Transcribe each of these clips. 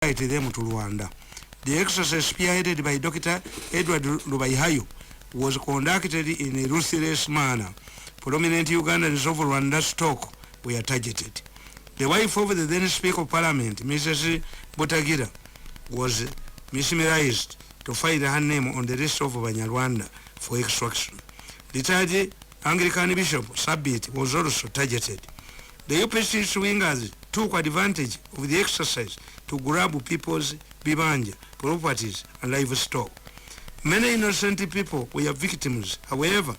them to Rwanda. The exercise spearheaded by Dr. Edward Lubaihayo was conducted in a ruthless manner. Prominent Ugandans of Rwanda stock were targeted. The wife of the then Speaker of Parliament, Mrs. Botagira, was mesmerized to find her name on the list of Banyarwanda for extraction. Retired Anglican Bishop Sabit was also targeted. The UPC swingers took advantage of the exercise to grab people's bibanja, properties, and livestock. Many innocent people were victims. However,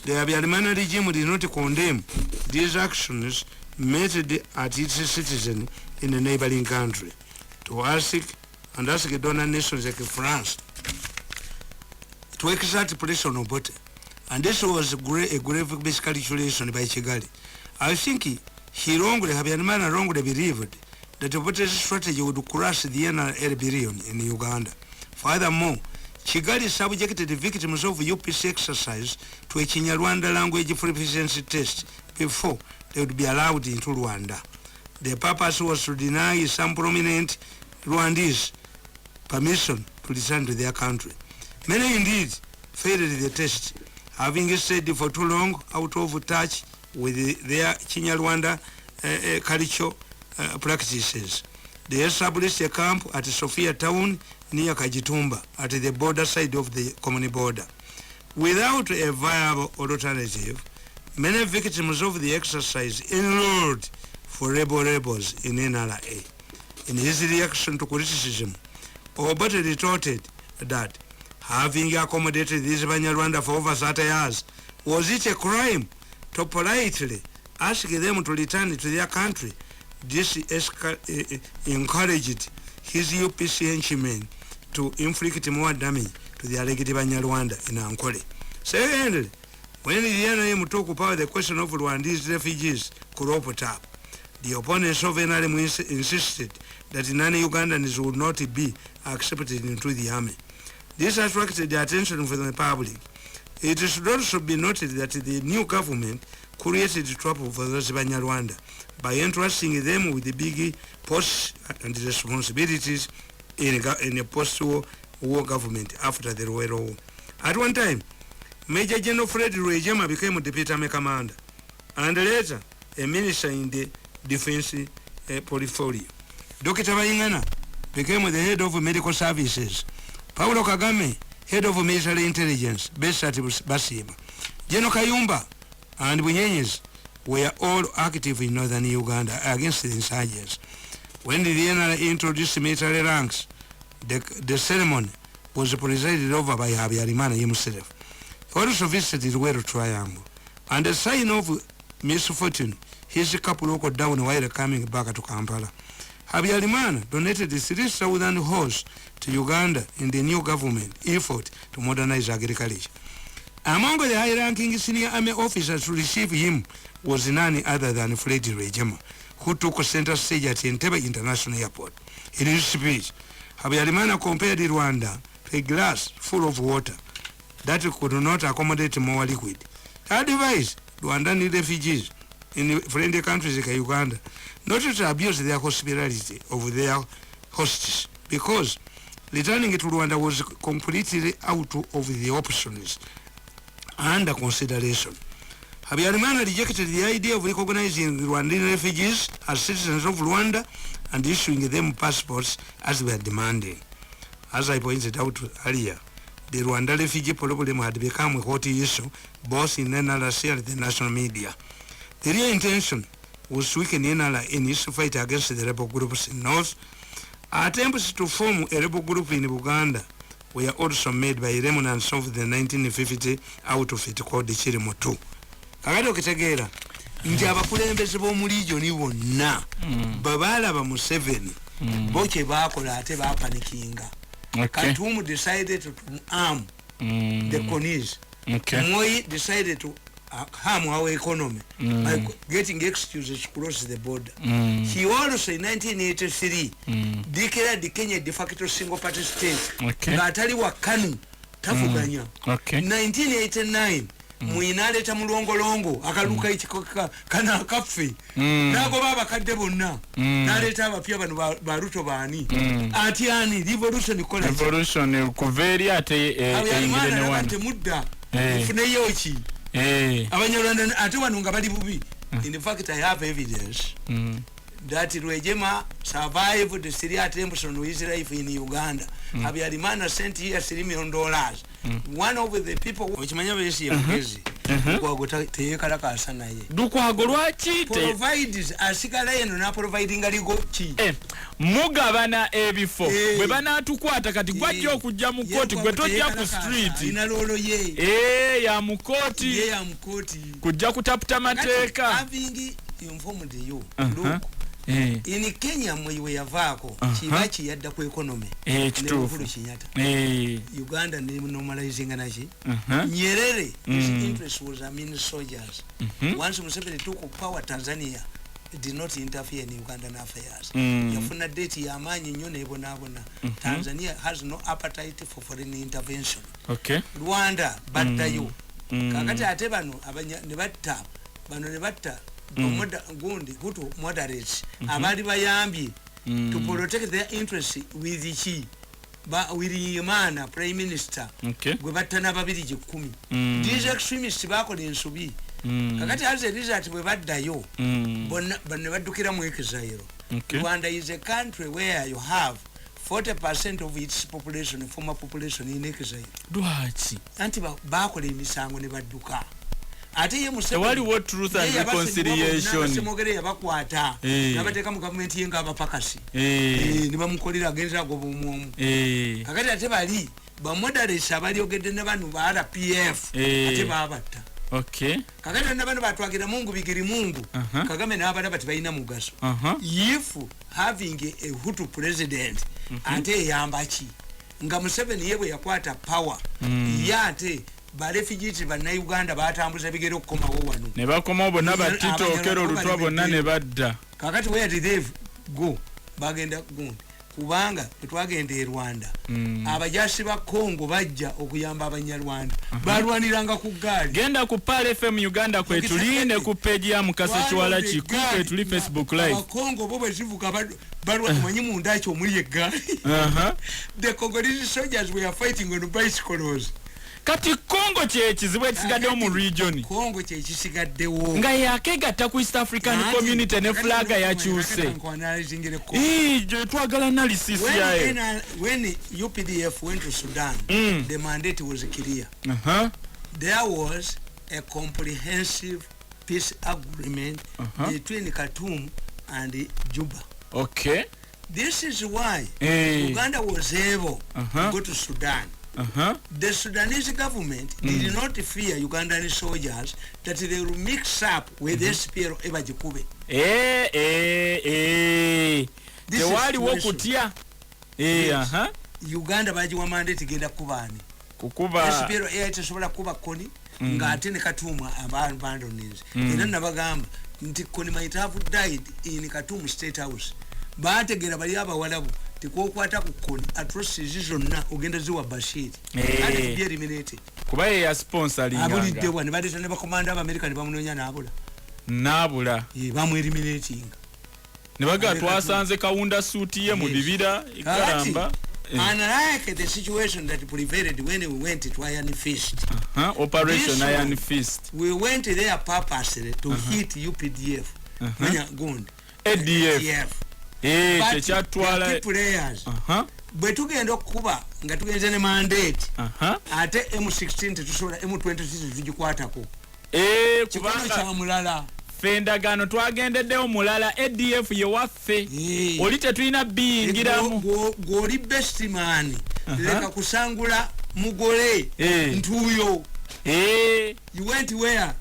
the Habyarimana regime did not condemn these actions meted at its citizens in a neighboring country to ask donor nations like France to exert pressure on Obote. And this was a grave miscalculation by Kigali. I think he wrongly, Habyarimana wrongly believed that Obote's strategy would crush the NRL billion in Uganda. Furthermore, Kigali subjected the victims of UPC exercise to a Kinyarwanda language proficiency test before they would be allowed into Rwanda. The purpose was to deny some prominent Rwandese permission to return to their country. Many indeed failed the test, having stayed for too long out of touch with their Kinyarwanda cultural practices. They established a camp at Sofia town near Kajitumba at the border side of the common border. Without a viable alternative, many victims of the exercise enrolled for rebels in NRA. In his reaction to criticism, Obote retorted that having accommodated these Banyarwanda for over 30 years, was it a crime to politely ask them to return to their country? This encouraged his UPC henchmen to inflict more damage to the alleged Banyarwanda in Ankole. Secondly, when the NRM took power, the question of Rwandese refugees cropped up. The opponents of NRM insisted that non-Ugandans would not be accepted into the army. This attracted the attention from the public. It should also be noted that the new government created trouble for those Banyarwanda by entrusting them with the big posts and responsibilities in a post-war government after the Rwanda War. At one time, Major General Fred Rwejema became a deputy army commander and later a minister in the defense portfolio. Dr. Bayingana became the head of medical services. Paulo Kagame, head of military intelligence, based at Basiba. General Kayumba and Bunyenyes were all active in northern Uganda against the insurgents. When the NRA introduced military ranks, the ceremony was presided over by Habyarimana himself. He also visited Rwero Triangle, and a sign of misfortune, his couple walked down while coming back to Kampala. Habyarimana donated 3,000 horses to Uganda in the new government effort to modernize agriculture. Among the high-ranking senior army officers to receive him was none other than Fred Rwejema, who took center stage at Entebbe International Airport. In his speech, Habyarimana compared Rwanda to a glass full of water that could not accommodate more liquid. He advised Rwandan refugees in friendly countries like Uganda not to abuse their hospitality of their hosts, because returning to Rwanda was completely out of the options under consideration. Habyarimana rejected the idea of recognizing Rwandan refugees as citizens of Rwanda and issuing them passports as they were demanding. As I pointed out earlier, the Rwanda refugee problem had become a hot issue both in NRC and the national media. The real intention was to weaken NRA in its fight against the rebel groups in North. Attempts to form a rebel group in Uganda were also made by remnants of the 1950 outfit called the Chirimo II. Kakati okitegeera nti abakulembeze b'omu region bonna babalaba Museveni bo kye baakola ate baapanikinga. Katumu decided to arm the Congolese. Moi decided to harm our economy by getting excuses to cross the border. He also in 1983 declared the Kenya de facto single party state. Atali wa KANU tafuganya. 1989 muinaleta mulongolongo akaluka ikikoka kana kaffe nago baba kadde bonna naleta abapya bano baruto bani atiani revolution kola revolution kuveri ate ingire ne wana mudda fune yochi abanyarwanda ate wano nga bali bubi. In fact, I have evidence that Rwejema survived the Syria attempts on Israel in Uganda. Abiyarimana sent here $3 million. One of the people which manyabesi yamugezi kwagota teyekalakaasa naye dukwago lwaki provides asigala eno na providing aligo ki mugabana ebifo bwe banatukwata kati gwajja okujja mu koti gwe tojja ku street inalolo ye ya mukoti kujja kutaputa mateeka having informed you look in Kenya mwe yavaako kibachi yadda ku economy kituufu Uganda ne normalizing nachi Nyerere his interest was among soldiers once Museveni took power Tanzania did not interfere in Ugandan affairs yafuna date ya amanyi nnyo nebonabona Tanzania has no appetite for foreign intervention Rwanda baddayo kakati ate bano ne batta gundi hutu moderates abali bayambye to protect their interests with the Wirimana prime minister gwe battana babiri 10 these extremists bakola ensubi kakati as a result bwe baddayo bonna baddukira mu exile. Rwanda is a country where you have 40% of its population, former population in exile. Dwachi anti bakola emisango ne badduka ate ye Museveni wali what truth and reconciliation semogere yabakwata nabateka mu government yenga abapakasi ne bamukolera agenza go bomuomu kakati ate bali ba moderates abali ogedde ne banu ba RPF ate babatta kakati ne banu batwagira mungu bigiri mungu Kagame n'abana bati bayina mugaso if having a Hutu president ate yambachi nga Museveni yebwe yakwata power yate ba refugees ba na Uganda batambuza bigere okukomawo wano ne bakomawo bonna batito okero olutwa bonna ne badda kakati where did they go bagenda gundi kubanga twagenda e Rwanda abajasi ba Congo bajja okuyamba abanyarwanda balwaniranga ku gaali genda ku Pale FM Uganda kwetuline ku page ya Mukasa Kiwala Kikuke tuli Facebook live Congo bo bezivuka balwa manyi mundacho muri egaali the Congolese soldiers were fighting on bicycles. Kati Congo kye kizibwe kisigaddewo mu region Congo kye kisigaddewo nga yakegatta ku East African Community ne flaga yakyuse je twagala analysis yae when UPDF went to Sudan the mandate was clear there was a comprehensive peace agreement between Khartoum and Juba. This is why Uganda was able to go to Sudan. The Sudanese government did not fear Ugandan soldiers that they will mix up with the SPLO ebajikube. Tewali wokutia. Uganda bajiwa mandate genda kubani. Kukuba SPLO itasobola kuba koni nga ate ne Katumwa abandonize. Era nabagamba nti koni might have died in Khartoum State House. Bategera bali abawalabu tikokwata kukoni atrocities zonna ogenda ziwa Bashir ati be eliminated kuba ya sponsoring abulidde bwa ne badeta ne bakomanda aba America ne bamunonya nabula bamu eliminating ne baga twasanze kawunda suit ye mu bibira ikaramba unlike the situation that prevailed when we went to Iron Fist Operation Iron Fist we went there purposely to hit UPDF manya gund ADF but players bwe tugenda okuba nga tugenze ne mandate ate M16 tusobola M26 tugikwatako kubanga cha mulala fendagano twagendeddewo mulala ADF ye waffe oli tetulina biyingiramu goli best man leka kusangula mugole ntuyo you went where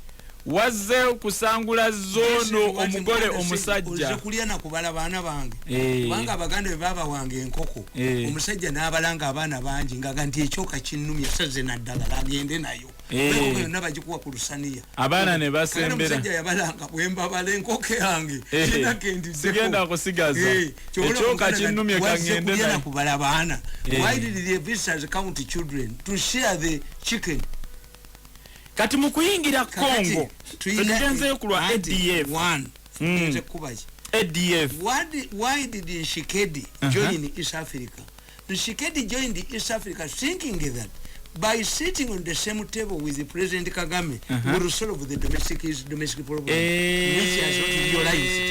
wazze kusangula zono omugole omusajja okulya na kubala bana bange kubanga abaganda baba wange enkoko omusajja n'abalanga abaana bangi ngaga nti ekyoka kinnumya saze naddala agende nayo beko yonna bagikuwa ku lusaniya abaana ne basembera omusajja yabalanga bwembabala enkoko yange sigenda kusigaza ekyoka kinnumya kangende nayo kubala bana why did the visitors come to children to share the chicken kati mukuyingira Congo tugenzeyo kulwa ADF ADF why did Nshikedi join East Africa? Nshikedi joined East Africa thinking that by sitting on the same table with the President Kagame will solve the domestic problem, which has not realized.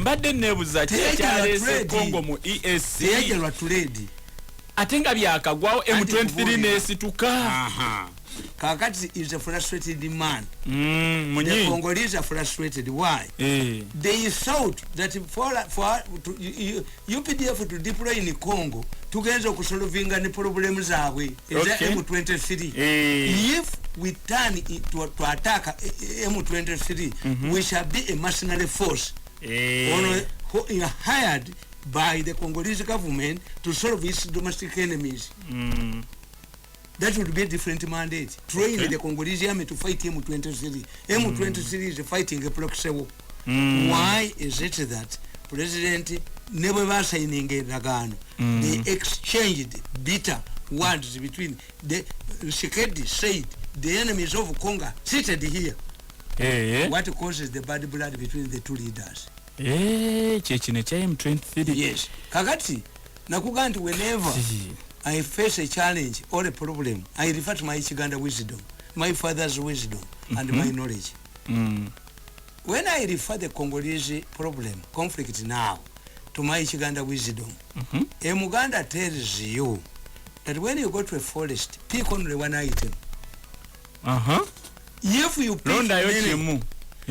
Mbadde nebuza kyalese Congo mu EAC teyajalwa tuledi atenga byakagwawo M23 nesituka kakati is a frustrated man. The Congolese are frustrated. Why? They thought that for UPDF to deploy in Congo together kusolving any problems zawe M23. If we turn to attack M23, we shall be a mercenary force hired by the Congolese government to solve its domestic enemies. That would be a different mandate. Train the Congolese army to fight M23. M23 is fighting a proxy war. Why is it that President never was signing a Nagano? They exchanged bitter words between the Shekedi said the enemies of Congo seated here. What causes the bad blood between the two leaders? Chechine cha M23. Yes. Kakati nakuganti whenever I face a challenge or a problem, I refer to my Uganda wisdom, my father's wisdom, and my knowledge. When I refer the Congolese problem, conflict now, to my Uganda wisdom, a Muganda tells you that when you go to a forest, pick only one item. If you pick many,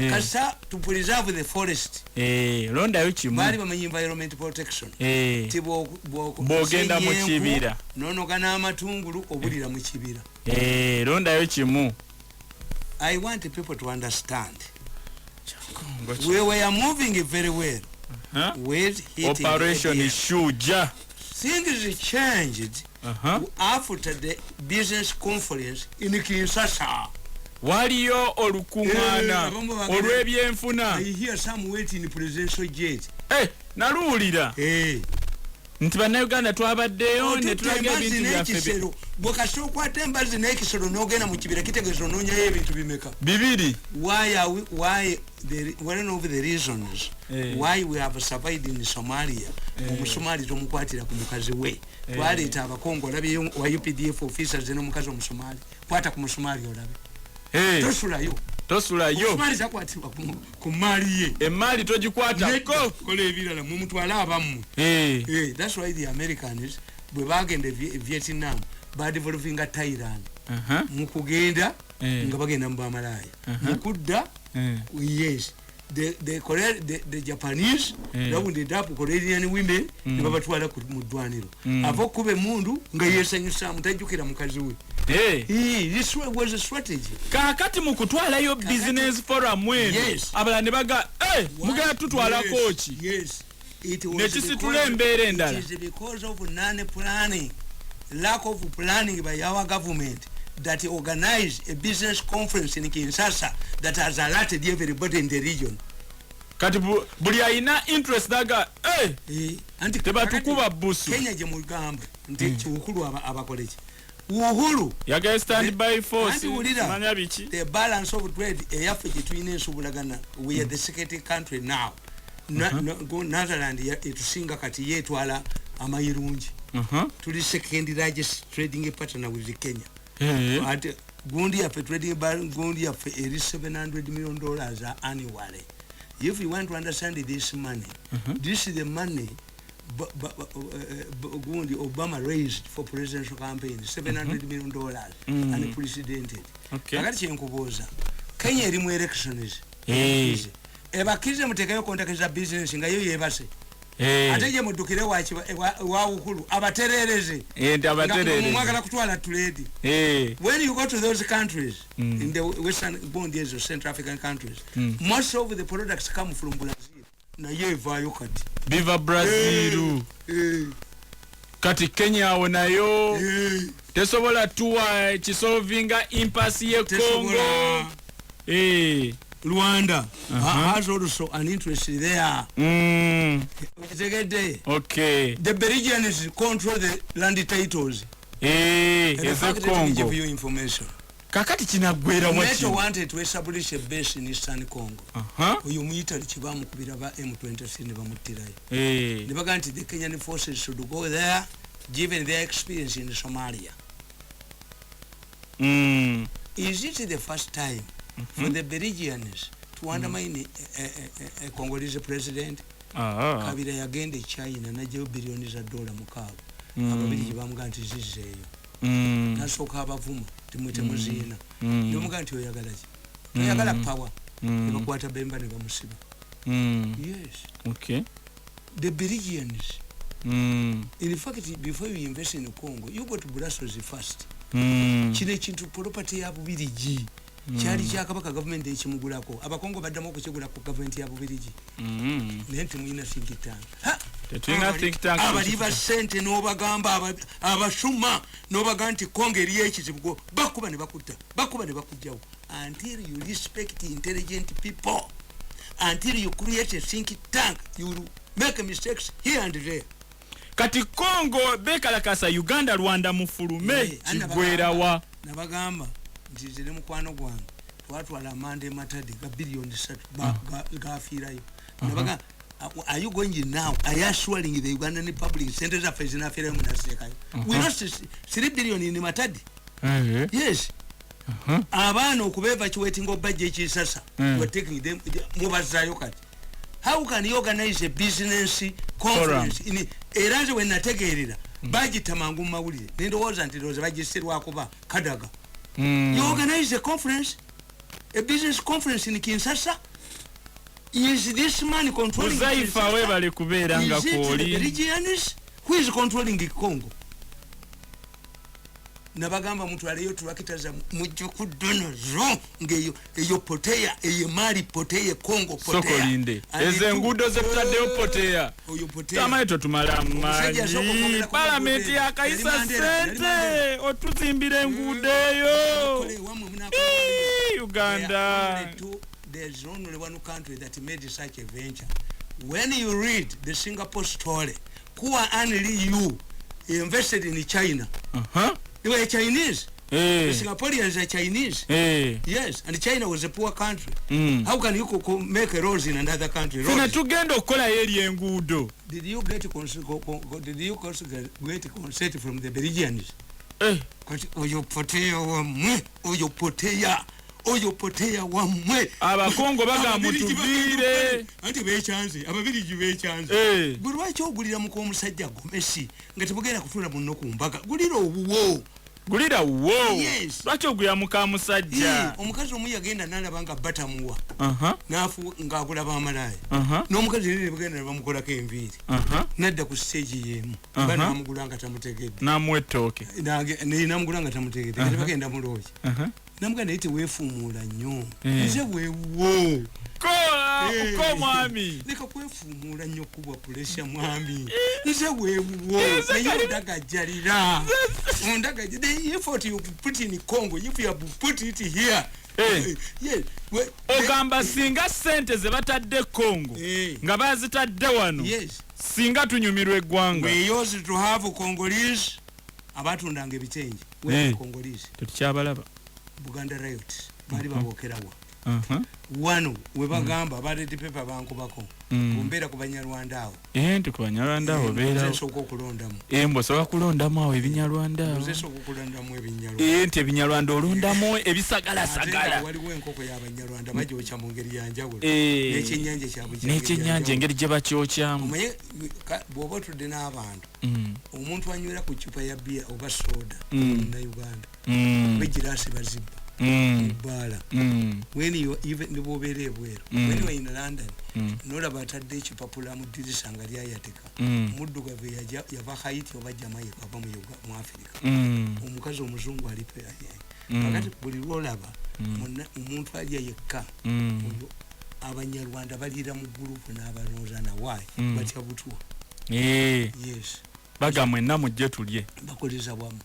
kasa to preserve the forest. Londa yochimu. Bali bamenyi environment protection. Tibo bogenda mu kibira. Nono kana amatungulu obulira mu kibira. Londa yochimu. I want people to understand. We were moving very well. With Operation Shuja. Things changed after the business conference in Kinshasa. Waliyo olukungana olw'ebyenfuna. I hear some waiting in presidential jet. Naluwulira. Nti bannayuganda twabaddeyo ne tulaga ebintu byaffe. Bw'okasooka okwata embazzi n'ekisolo n'ogenda mu kibira kitegeeza onoonyayo ebintu bimeka. Bibiri. One of the reasons why we have survived in Somalia. Omusomali tomukwatira ku mukazi we. Twaleeta abakongo olabye wa UPDF officers n'omukazi omusomali. Kwata ku musomali olabe. Tosulayo. Omusomali zakwatibwa ku maali ye. Emaali togikwatako. Kola ebirala mu mutwale abamu. That's why the Americans bwe bagenda Vietnam badeveloping a Thailand. Mukugenda nga bagenda mu bamalaya. Mukudda yes. The Japanese rounded up Korean women ne babatwala mu ddwaniro. Avo kube mundu nga yesanyusa mutajjukira mukazi we. This was a strategy. Kakati mukutwalayo business forum mwenu. Abala ne baga mugenda tutwala kochi. Yes. It was because of non-planning, lack of planning by our government that organized a business conference in Kinshasa that has alerted everybody in the region. Kati buli ayina interest daga anti tebatukuba busu. Kenya je mugamba nti kiwukulu abakoleki. Uhuru yaga stand by force manya biki. The balance of trade between Nsubulagana, we are the second country now. Netherlands etusinga kati yetwala amayirungi. Tuli second largest trading partner with Kenya. At gundi ya trading gundi ya $700 million annually. If you want to understand this money, this is the money gundi Obama raised for presidential campaign, $700 million unprecedented. Akati chenkuboza Kenya erimu elections. Ebakize mutekayo kontakeza business nga yo yebase. Ateje mudukire wa Uhuru abaterereze. Abaterereze. Mwagala kutwala trade. When you go to those countries in the western bondies or Central African countries, most of the products come from Brazil. Na ye vayo kati. Viva Brazil. Kati Kenya wonayo. Tesobola tuwa chisolvinga impasse ye Congo. Rwanda has also an interest there. Okay. The Belgians control the land titles. It's a Congo. Give you information. kakati kinagwera Neto wanted to establish a base in Eastern Congo. Uyu muyita likibamu kubira ba M23 ne bamutirayo. Ne baga nti the Kenyan forces should go there given their experience in Somalia. Is it the first time for the Belgians to undermine a Congolese president? Kabila yagende China najyo billions of dollars mukabo. Ababili bamugamba nti zizeyo. Nasoka abavuma timwete muzina. Ndomuga nti oyagalaje. Oyagala power. Bakwata bemba ne bamusiba. Yes. Okay. The Belgians. In fact, before you invest in Congo, you go to Brussels first. Kine kintu property ya Bubirigi. Kyali kyakabaka government ekimugulako. Abakongo baddamo okukigulako government ya Bubirigi. Nenti mwina think tank. Tetwina think tank. Abaliba sente n'obagamba abashuma n'obagamba nti Congo eriyo ekizibu bakuba ne bakutta. Bakuba ne bakujjawo. Until you respect intelligent people, until you create a think tank, you will make mistakes here and there. Kati Congo bekalakasa Uganda Rwanda mufulume kigwerawa nabagamba nzizire mukwano gwange twatwala amande matadi ga billion 3 gafirayo nabaga are you going now are you assuring the Ugandan public centers affairs in affair munasekayo we lost 3 billion in matadi yes abana okubeva chiwetingo budget chisasa we're taking them mubazayo kati. How can you organize a business conference in Eraje when nategerera budget amangu mawulire nendo was until those registerwa kuba kadaga you organize a conference, a business conference in Kinshasa. Is this man controlling Uzaifa we bali kubera nga koli the regions who is controlling the Congo? Nabagamba mtu aliyo tuwakitaza mujukudono zo ngeyo eyo poteya eye mali poteya Congo poteya sokolinde ezengudo zeptadeo poteya oyo poteya kama eto tumala mali parliament yakaisa sente otuzimbire ngudeyo Uganda. There's only one country that made such a venture. When you read the Singapore story, who only you invested in China. They were Chinese. The Singaporeans are Chinese. Yes, and China was a poor country. How can you make a rose in another country? Fina tugendo kola eri engudo. Did you get consent from the Belgians? Oyo poteya wamwe abakongo baga mutubire anti bechanze ababirigi bechanze gulwacho ogulira muko omusajja gomesi ngati bugera kufuna munno kumbaga gulira uwo yes. Lwacho ogulira muka musajja omukazi omu yagenda nalabanga batamuwa nafu ngagula bamalaya n'omukazi nene bugenda bamukolako enviiri nadda ku stage yemu bana bamugulanga tamutegedde namwetoke namugulanga tamutegedde ngati bagenda mulooki namuganda ite weefumuula nnyo nze weewo ko mwami leka kwefumuula nnyo kubwa puresha mwami nze weewo naye ondagajjalira the effort you put in Congo if you have put it here ogamba singa sente ze batadde Congo nga bazitadde wano singa tunyumirwa eggwanga we used to have Congolese abatundanga ebitengi Congolese tukyabalaba Buganda riot bali babokerawa wano webagamba baledi pepa bankubako kumbera ku Banyarwanda awo nti ku Banyarwanda awo beera soko kulondamu embo soka kulondamu awo Ebinyarwanda awo soko kulondamu Ebinyarwanda nti Ebinyarwanda olondamu ebisagala sagala waliwo enkoko y'Abanyarwanda bajocha mu ngeri yanjawulo n'ekyennyanja kyabwe n'ekyennyanja engeri gye bakyokyamu bw'oba otudde n'abantu omuntu anywera ku cupa ya bia oba soda na Uganda begirasi bazibba Bala. When you even the bobere bweru when you are in London nolaba atadde ekipapula mu dirisa nga lyayateka muddugavu yava Haiti oba Jamaica ava mu Africa omukazi omuzungu alipe kakati buli lwolaba omuntu alya yekka Abanyarwanda balira mu gurupu n'abalooza na wayi batya butwa yes bagamwe namujje tulye bakoleza bwamu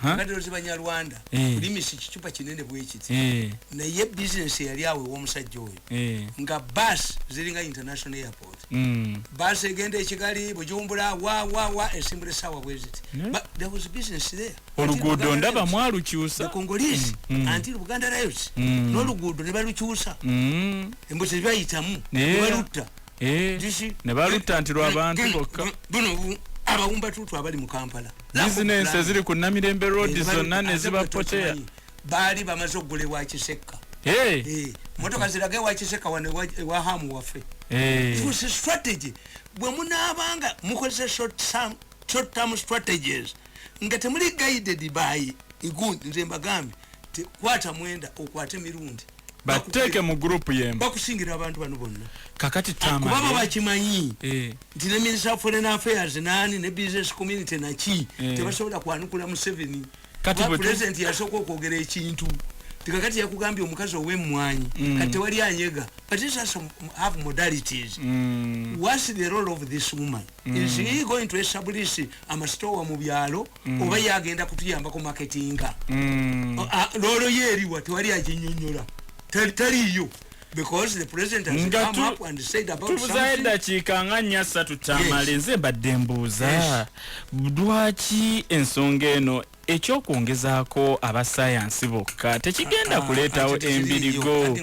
Kati Banyarwanda limisi kichupa kinene bwekiti naye business yali awe w'omusajja oyo nga bus ziringa international airport bus egenda ekigali Bujumbura wa esimbule sawa bweziti but there was business there oluguudo ndaba mwalukyusa the Congolese until Uganda riots n'oluguudo ne balukyusa embuzi bayitamu ne balutta ne balutta nti lw'abantu bokka abawumba tutu abali mu Kampala business eziri ku Namirembe road zonna ne zibapotea bali bamaze okugulebwa Kiseka motoka zirage wa Kiseka wa hamu waffe it was a strategy bwe munabanga mukozesa short term strategies nga temuli guided by igundi nze mbagambe kwata mwenda okwate mirundi bateke mu group yemba bakusingira abantu bano bonna kakati Tamale baba bakimanyi ndine Minister of Foreign Affairs nani ne business community na chi tebasobola kwanukula mu 7 kati president yasoko okwogera ekintu tikakati yakugambye omukazi ow'emmwanyi kati wali anyega but this has have modalities what's the role of this woman is he going to establish amastowa mu byalo oba yagenda kutuyamba ku marketinga lolo yeriwa tewali ajinyonyola taliyo because the president has come up and said about something dakika nga 3 Tamale nze badde mbuuza lwaki ensonga eno ekyokwongezaako abasayansi bokka tekigenda kuleetawo embirigo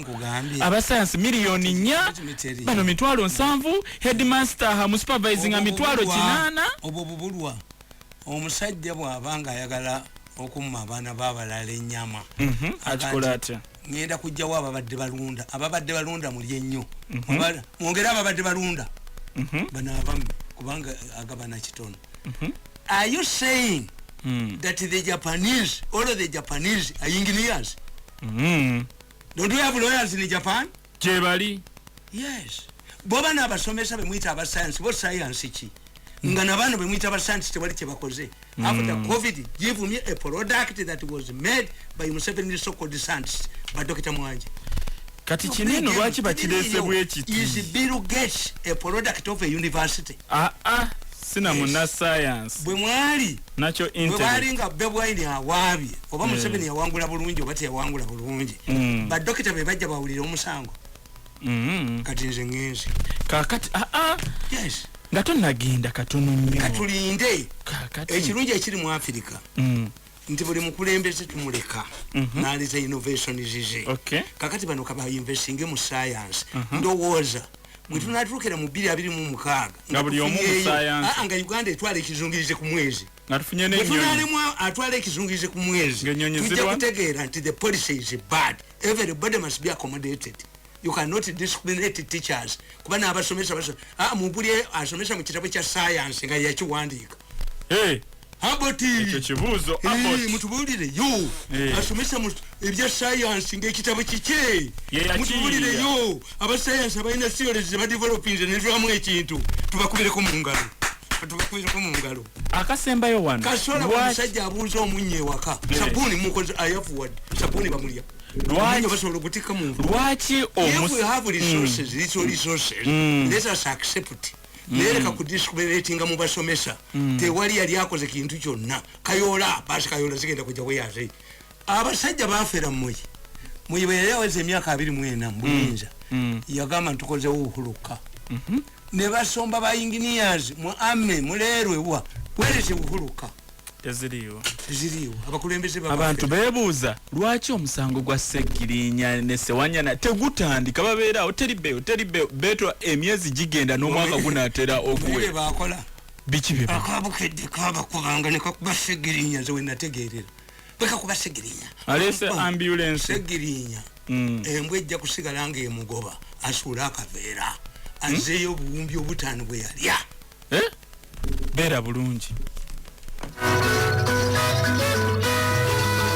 abasayansi miliyoni 4 bano 7,000 headmaster mu supervising 800 obwo bubulwa omusajja bw'abanga ayagala okumma abaana b'abalala ennyama akikola atya ngenda kujjawo ababadde balunda muli ennyo mwongere ababadde balunda bano abamu kubanga agabana kitono are you saying that the Japanese, all of the Japanese are engineers? Don't we have lawyers in Japan? Jebali. Yes. Boba na basomesa bemwita aba science, what science chi? Ngana bano bemwita aba science tebali kyebakoze. After COVID, give me a product that was made by Museveni so-called scientists, by Dr. Mwanje. Kati kineno lwaki bakirese bwekiti? Is Bill Gates a product of a university? Sina muna science bwe mwali nacho internet bwe balinga bebwaini awabi oba Museveni yawangula bulungi obate yawangula bulungi ba dokita be bajja bawulira omusango kati nze ngenzi kakati yes ngato nagenda katono nnyo katulinde ekirungi ekiri mu Africa nti buli mukulembeze tumuleka n'aleta innovation zize kakati bano kaba investing mu science ndowooza mwitu natuukira mu 2026 nga buli omu mu science nga Uganda etwala ekizungirize ku mwezi nga tufunye n'ennyonyi atwala ekizungirize ku mwezi tujja kutegeera nti the policy is bad everybody must be accommodated you cannot discriminate teachers kuba n'abasomesa mubuli asomesa mu kitabo kya science nga yakiwandiika Aboti ekyo kibuuzo mutubulire yo asomesa mu ebya science ng'ekitabo kike mutubulire yo aba science abalina theories ba developing ne twamu ekintu tubakubireko mu ngalo akasembayo wano kasola omusajja abuuza omunye ewaka sabuni mukoze ayafuwad sabuni bamulya lwaki basobola okutika mu lwaki we have resources let us accept nereka kudiscriminatinga mu basomesa tewali yali akoze kintu kyonna kayola basi kayola zigenda kujja weyaze abasajja bafera mmoyi muyibeleweze emyaka 24 mbuyinza yagamba ntukoze uhuluka ne basomba ba engineers mu ame mulerwe wa wereze uhuluka teziriwo abakulembeze abantu bebuuza lwaki omusango gwa Segirinya ne Sewanyana tegutandika babeera teribeyo beto emyezi gigenda n'omwaka gunaatera okuwe bakola biki bye akabukedde kabakubanga ne kakuba Segirinya ze wenategeerera beka kuba Segirinya alese ambulance Segirinya embwe ejja kusigala ng'emugoba asuula akaveera azeeyo obuwumbi obutaano bwe yalya beera bulungi